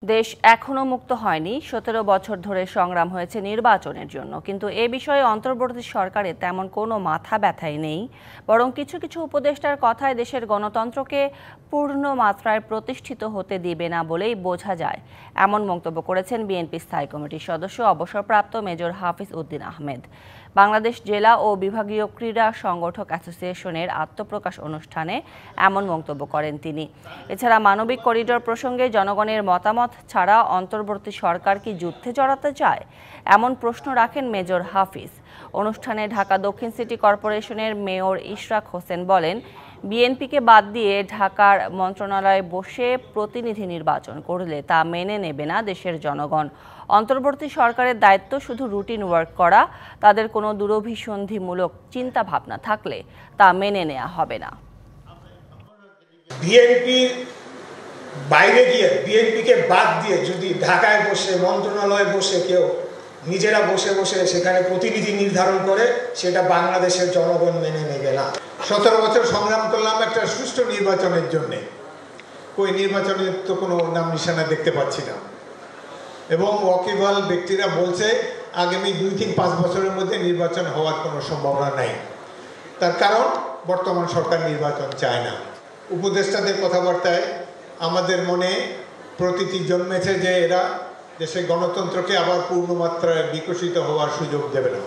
দেশ এখনো মুক্ত হয়নি। ১৭ বছর ধরে সংগ্রাম হয়েছে নির্বাচনের জন্য, কিন্তু এ বিষয়ে অন্তর্বর্তী সরকারে তেমন কোনো মাথা ব্যথাই নেই। বরং কিছু কিছু উপদেষ্টার কথায় দেশের গণতন্ত্রকে পূর্ণ মাত্রায় প্রতিষ্ঠিত হতে দিবে না বলেই বোঝা যায়। এমন মন্তব্য করেছেন বিএনপি স্থায়ী কমিটির সদস্য অবসরপ্রাপ্ত মেজর হাফিজ উদ্দিন আহমেদ। বাংলাদেশ জেলা ও বিভাগীয় ক্রীড়া সংগঠক অ্যাসোসিয়েশনের আত্মপ্রকাশ অনুষ্ঠানে এমন মন্তব্য করেন তিনি। এছাড়া মানবিক করিডোর প্রসঙ্গে জনগণের মতামত ছাড়া অন্তর্বর্তী সরকার কি যুদ্ধে জড়াতে চায়, এমন প্রশ্ন রাখেন মেজর হাফিজ। অনুষ্ঠানে ঢাকা দক্ষিণ সিটি কর্পোরেশনের মেয়র ইশরাক হোসেন বলেন, বিএনপিকে বাদ দিয়ে ঢাকার মন্ত্রণালয়ে বসে প্রতিনিধি নির্বাচন করলে তা মেনে নেবে না দেশের জনগণ। অন্তর্বর্তী সরকারের দায়িত্ব শুধু রুটিন ওয়ার্ক করা। তাদের কোনো দূরভিসন্ধিমূলক চিন্তা ভাবনা থাকলে তা মেনে নেওয়া হবে না। বিএনপির বাইরে গিয়ে বিএনপিকে বাদ দিয়ে যদি ঢাকায় বসে মন্ত্রণালয়ে বসে কেউ নিজেরা বসে বসে সেখানে প্রতিনিধি নির্ধারণ করে, সেটা বাংলাদেশের জনগণ মেনে নেবে না। 17 বছর সংগ্রাম করলাম একটা সুষ্ঠু নির্বাচনের জন্য, ওই নির্বাচনের তো কোনো নাম নিশানা দেখতে পাচ্ছি না। এবং ওয়াকিবহাল ব্যক্তিরা বলছে আগামী 2-5 বছরের মধ্যে নির্বাচন হওয়ার কোনো সম্ভাবনা নাই। তার কারণ বর্তমান সরকার নির্বাচন চায় না। উপদেষ্টাদের কথাবার্তায় আমাদের মনে প্রতীতি জন্মেছে যে এরা দেশের গণতন্ত্রকে আবার পূর্ণমাত্রায় বিকশিত হওয়ার সুযোগ দেবে না।